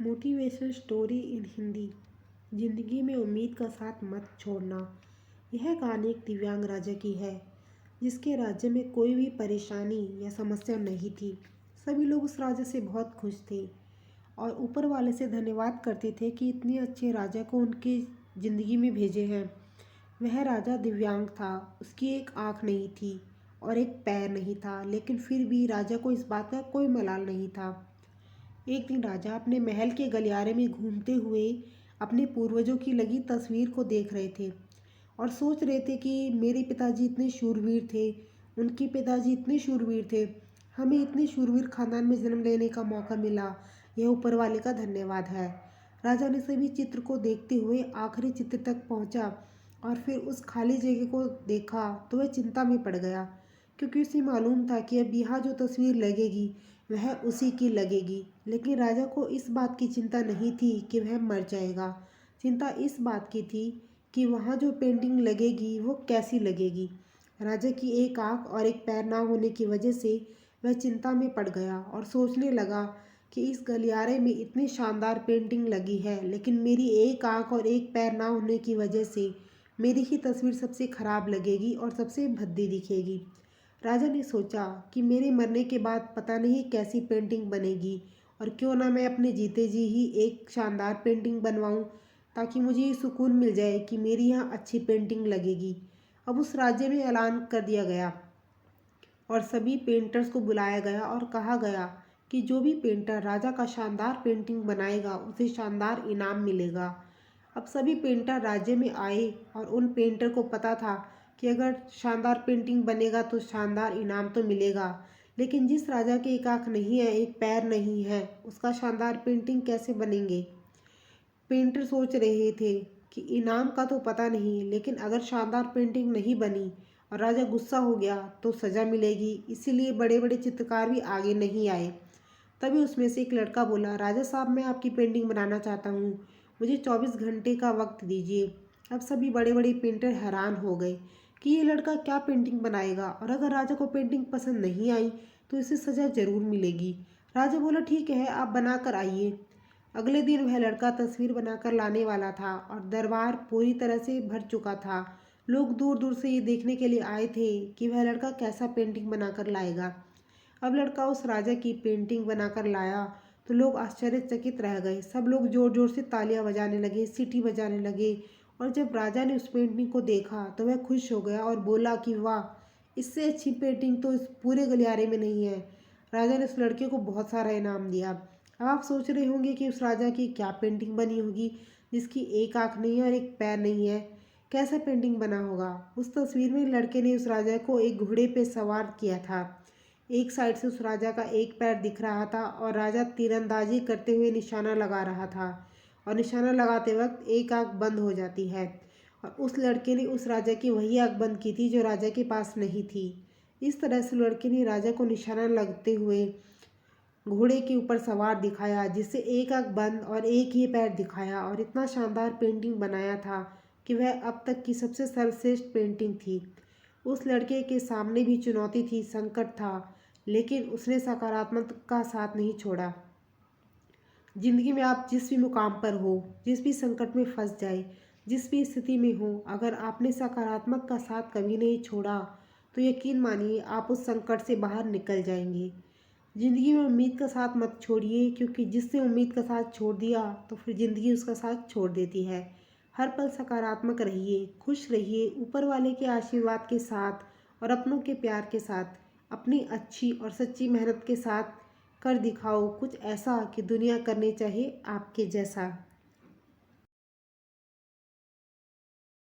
Motivation story in Hindi. जिंदगी में उम्मीद का साथ मत छोड़ना। यह कहानी एक दिव्यांग राजा की है जिसके राज्य में कोई भी परेशानी या समस्या नहीं थी। सभी लोग उस राजा से बहुत खुश थे और ऊपर वाले से धन्यवाद करते थे कि इतने अच्छे राजा को उनके ज़िंदगी में भेजे हैं। वह राजा दिव्यांग था, उसकी एक आँख नहीं थी और एक पैर नहीं था, लेकिन फिर भी राजा को इस बात का कोई मलाल नहीं था। एक दिन राजा अपने महल के गलियारे में घूमते हुए अपने पूर्वजों की लगी तस्वीर को देख रहे थे और सोच रहे थे कि मेरे पिताजी इतने शूरवीर थे, उनके पिताजी इतने शूरवीर थे, हमें इतने शूरवीर खानदान में जन्म लेने का मौका मिला, यह ऊपर वाले का धन्यवाद है। राजा ने सभी चित्र को देखते हुए आखिरी चित्र तक पहुंचा और फिर उस खाली जगह को देखा तो वह चिंता में पड़ गया, क्योंकि उसे मालूम था कि अब यहाँ जो तस्वीर लगेगी वह उसी की लगेगी। लेकिन राजा को इस बात की चिंता नहीं थी कि वह मर जाएगा। चिंता इस बात की थी कि वहाँ जो पेंटिंग लगेगी वो कैसी लगेगी। राजा की एक आँख और एक पैर ना होने की वजह से वह चिंता में पड़ गया और सोचने लगा कि इस गलियारे में इतनी शानदार पेंटिंग लगी है, लेकिन मेरी एक आँख और एक पैर ना होने की वजह से मेरी ही तस्वीर सबसे खराब लगेगी और सबसे भद्दी दिखेगी। राजा ने सोचा कि मेरे मरने के बाद पता नहीं कैसी पेंटिंग बनेगी, और क्यों ना मैं अपने जीते जी ही एक शानदार पेंटिंग बनवाऊं, ताकि मुझे ये सुकून मिल जाए कि मेरी यहाँ अच्छी पेंटिंग लगेगी। अब उस राज्य में ऐलान कर दिया गया और सभी पेंटर्स को बुलाया गया और कहा गया कि जो भी पेंटर राजा का शानदार पेंटिंग बनाएगा उसे शानदार इनाम मिलेगा। अब सभी पेंटर राज्य में आए और उन पेंटर को पता था कि अगर शानदार पेंटिंग बनेगा तो शानदार इनाम तो मिलेगा, लेकिन जिस राजा की एक आँख नहीं है, एक पैर नहीं है, उसका शानदार पेंटिंग कैसे बनेंगे। पेंटर सोच रहे थे कि इनाम का तो पता नहीं, लेकिन अगर शानदार पेंटिंग नहीं बनी और राजा गुस्सा हो गया तो सज़ा मिलेगी, इसीलिए बड़े बड़े चित्रकार भी आगे नहीं आए। तभी उसमें से एक लड़का बोला, राजा साहब मैं आपकी पेंटिंग बनाना चाहता हूँ, मुझे 24 घंटे का वक्त दीजिए। अब सभी बड़े बड़े पेंटर हैरान हो गए कि ये लड़का क्या पेंटिंग बनाएगा, और अगर राजा को पेंटिंग पसंद नहीं आई तो इसे सज़ा ज़रूर मिलेगी। राजा बोला ठीक है, आप बना कर आइए। अगले दिन वह लड़का तस्वीर बनाकर लाने वाला था और दरबार पूरी तरह से भर चुका था। लोग दूर दूर से ये देखने के लिए आए थे कि वह लड़का कैसा पेंटिंग बनाकर लाएगा। अब लड़का उस राजा की पेंटिंग बनाकर लाया तो लोग आश्चर्यचकित रह गए। सब लोग जोर जोर से तालियां बजाने लगे, सीटी बजाने लगे, और जब राजा ने उस पेंटिंग को देखा तो वह खुश हो गया और बोला कि वाह, इससे अच्छी पेंटिंग तो इस पूरे गलियारे में नहीं है। राजा ने उस लड़के को बहुत सारा इनाम दिया। अब आप सोच रहे होंगे कि उस राजा की क्या पेंटिंग बनी होगी जिसकी एक आँख नहीं है और एक पैर नहीं है। कैसा पेंटिंग बना होगा। उस तस्वीर में लड़के ने उस राजा को एक घोड़े पे सवार किया था। एक साइड से उस राजा का एक पैर दिख रहा था और राजा तीरंदाजी करते हुए निशाना लगा रहा था, और निशाना लगाते वक्त एक आँख बंद हो जाती है, और उस लड़के ने उस राजा की वही आँख बंद की थी जो राजा के पास नहीं थी। इस तरह से लड़के ने राजा को निशाना लगते हुए घोड़े के ऊपर सवार दिखाया, जिससे एक आँख बंद और एक ही पैर दिखाया, और इतना शानदार पेंटिंग बनाया था कि वह अब तक की सबसे सर्वश्रेष्ठ पेंटिंग थी। उस लड़के के सामने भी चुनौती थी, संकट था, लेकिन उसने सकारात्मक का साथ नहीं छोड़ा। जिंदगी में आप जिस भी मुकाम पर हो, जिस भी संकट में फंस जाए, जिस भी स्थिति में हो, अगर आपने सकारात्मक का साथ कभी नहीं छोड़ा तो यकीन मानिए आप उस संकट से बाहर निकल जाएंगे। ज़िंदगी में उम्मीद का साथ मत छोड़िए, क्योंकि जिसने उम्मीद का साथ छोड़ दिया तो फिर ज़िंदगी उसका साथ छोड़ देती है। हर पल सकारात्मक रहिए, खुश रहिए, ऊपर वाले के आशीर्वाद के साथ और अपनों के प्यार के साथ, अपनी अच्छी और सच्ची मेहनत के साथ कर दिखाओ कुछ ऐसा कि दुनिया करने चाहे आपके जैसा।